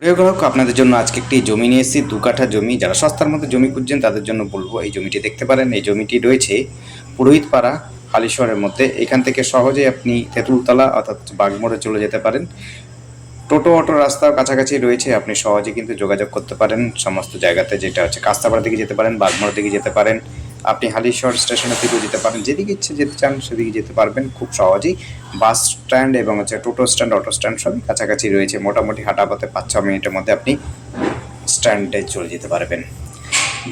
প্রিয় গ্রাহক, আপনাদের জন্য আজকে একটি জমি নিয়ে এসেছি। 2 কাঠা জমি। যারা সস্তার মধ্যে জমি খুঁজছেন তাদের জন্য বলবো এই জমিটি দেখতে পারেন। এই জমিটি রয়েছে পুরোহিতপাড়া, হালিশহরের মধ্যে। এখান থেকে সহজে আপনি তেঁতুলতলা অর্থাৎ বাগমোড়ে চলে যেতে পারেন। টোটো অটো রাস্তার কাছাকাছি রয়েছে, আপনি সহজে কিন্তু যোগাযোগ করতে পারেন সমস্ত জায়গাতে। যেটা হচ্ছে কাস্তাপাড়া দিকে যেতে পারেন, বাগমোড় দিকে যেতে পারেন, আপনি হালিশহর স্টেশনের দিকেও যেতে পারেন। যেদিকে ইচ্ছে যেতে চান সেদিকে যেতে পারবেন খুব সহজেই। বাস স্ট্যান্ড এবং হচ্ছে টোটো স্ট্যান্ড, অটো স্ট্যান্ড সবই কাছাকাছি রয়েছে। মোটামুটি হাঁটা পথে 5-6 মিনিটের মধ্যে আপনি স্ট্যান্ডে চলে যেতে পারবেন।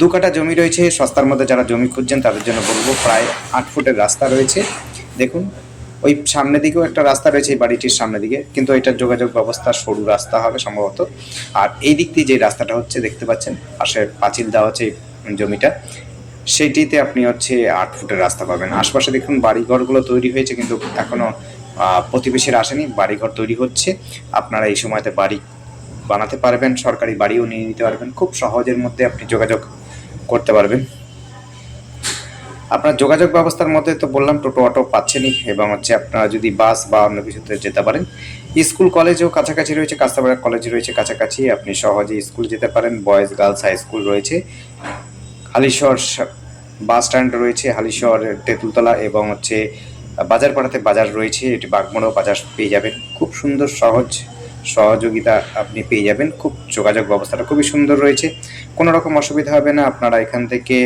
2 কাঠা জমি রয়েছে। সস্তার মধ্যে যারা জমি খুঁজছেন তাদের জন্য বলবো, প্রায় 8 ফুটের রাস্তা রয়েছে। দেখুন, ওই সামনের দিকেও একটা রাস্তা রয়েছে এই বাড়িটির সামনের দিকে, কিন্তু এটার যোগাযোগ ব্যবস্থা সরু রাস্তা হবে সম্ভবত। আর এই দিক দিয়ে যে রাস্তাটা হচ্ছে দেখতে পাচ্ছেন, পাশে পাঁচিল দেওয়া হচ্ছে এই জমিটা, সেইটিতে আপনি হচ্ছে 8 ফুটের রাস্তা পাবেন। আশপাশে দেখুন বাড়িঘরগুলো তৈরি হয়েছে, কিন্তু এখনও প্রতিবেশীরা আসেনি। বাড়িঘর তৈরি হচ্ছে। আপনারা এই সময়তে বাড়ি বানাতে পারবেন, সরকারি বাড়িও নিয়ে নিতে পারবেন। খুব সহজের মধ্যে আপনি যোগাযোগ করতে পারবেন। আপনার যোগাযোগ ব্যবস্থার মধ্যে তো বললাম টোটো অটো পাচ্ছেনই, এবং হচ্ছে আপনারা যদি বাস বা অন্য কিছুতে যেতে পারেন। স্কুল কলেজও কাছাকাছি রয়েছে, কাস্তাপাড়া কলেজ রয়েছে কাছাকাছি, আপনি সহজে স্কুল যেতে পারেন। বয়েজ গার্লস হাই স্কুল রয়েছে। হালিশহর বাস স্ট্যান্ড রয়েছে, হালিশহর তেঁতুলতলা, এবং হচ্ছে বাজারপাড়াতে বাজার রয়েছে। এটি বাগমোড়েও বাজার পেয়ে যাবেন। খুব সুন্দর সহজ সহযোগিতা আপনি পেয়ে যাবেন। খুব যোগাযোগ ব্যবস্থাটা খুবই সুন্দর রয়েছে, কোনো রকম অসুবিধা হবে না। আপনারা এখান থেকে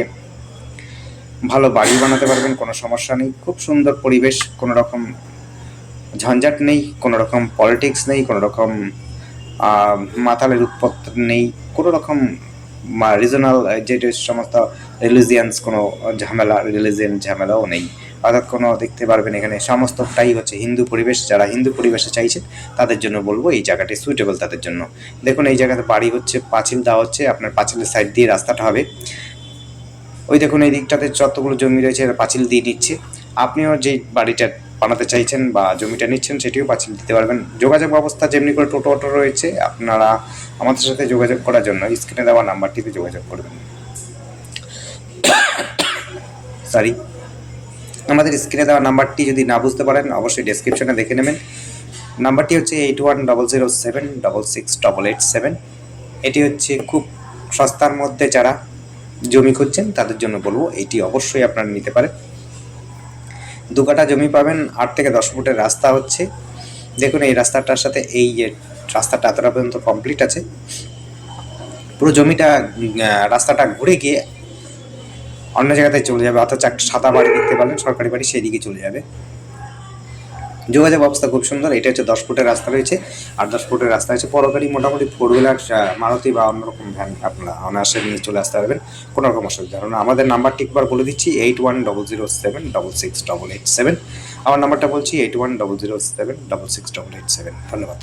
ভালো বাড়ি বানাতে পারবেন, কোনো সমস্যা নেই। খুব সুন্দর পরিবেশ, কোনো রকম ঝঞ্ঝাট নেই, কোনো রকম পলিটিক্স নেই, কোনো রকম মাতালের উৎপত্তি নেই, কোনো রকম রিজনাল যে সমস্ত রিলিজিয়ান্স কোনো ঝামেলা, রিলিজিয়ান ঝামেলাও নেই। অর্থাৎ কোনো দেখতে পারবেন এখানে সমস্তটাই হচ্ছে হিন্দু পরিবেশ। যারা হিন্দু পরিবেশে চাইছেন তাদের জন্য বলবো এই জায়গাটি সুইটেবল তাদের জন্য। দেখুন, এই জায়গাতে বাড়ি হচ্ছে, পাঁচিল দেওয়া হচ্ছে, আপনার পাঁচিলের সাইড দিয়ে রাস্তাটা হবে। ওই দেখুন এই দিকটাতে যতগুলো জমি রয়েছে পাঁচিল দিয়ে নিচ্ছে। আপনিও যে বাড়িটা বানাতে চাইছেন বা জমিটা নিচ্ছেন সেটিও পাঁচিল দিতে পারবেন। যোগাযোগ ব্যবস্থা যেমনি করে টোটো অটো রয়েছে, আপনারা আমাদের সাথে যোগাযোগ করার জন্য স্ক্রিনে দেওয়া নাম্বারটিতে যোগাযোগ করবেন। সরি, আমাদের স্ক্রিনে দেওয়া নাম্বারটি যদি না বুঝতে পারেন অবশ্যই ডেসক্রিপশনে দেখে নেবেন। নাম্বারটি হচ্ছে 8100768887। এটি হচ্ছে খুব সস্তার মধ্যে যারা জমি খুঁজছেন তাদের জন্য বলবো এটি অবশ্যই আপনারা নিতে পারেন। 2 কাঠা জমি পাবেন, 8 থেকে 10 ফুটের রাস্তা হচ্ছে। দেখুন এই রাস্তাটার সাথে এই যে রাস্তাটা এতটা পর্যন্ত কমপ্লিট আছে। পুরো জমিটা রাস্তাটা ঘুরে গিয়ে অন্য জায়গাতে চলে যাবে, অর্থাৎ একটা সাদা বাড়ি দেখতে পারলেন সরকারি বাড়ি, সেই দিকে চলে যাবে। যোগাযোগ ব্যবস্থা খুব সুন্দর। এটা হচ্ছে 10 ফুটের রাস্তা রয়েছে, আর 10 ফুটের রাস্তা হচ্ছে পরকারী। মোটামুটি 4 হুইলার, মারুতি বা অন্যরকম ভ্যান আপনারা অনায়াসে নিয়ে চলে আসতে পারবেন, কোনো রকম অসুবিধা হবে না। আমাদের নাম্বারটি একবার বলে দিচ্ছি, 8100768887। আমার নাম্বারটা বলছি 8100768887। ধন্যবাদ।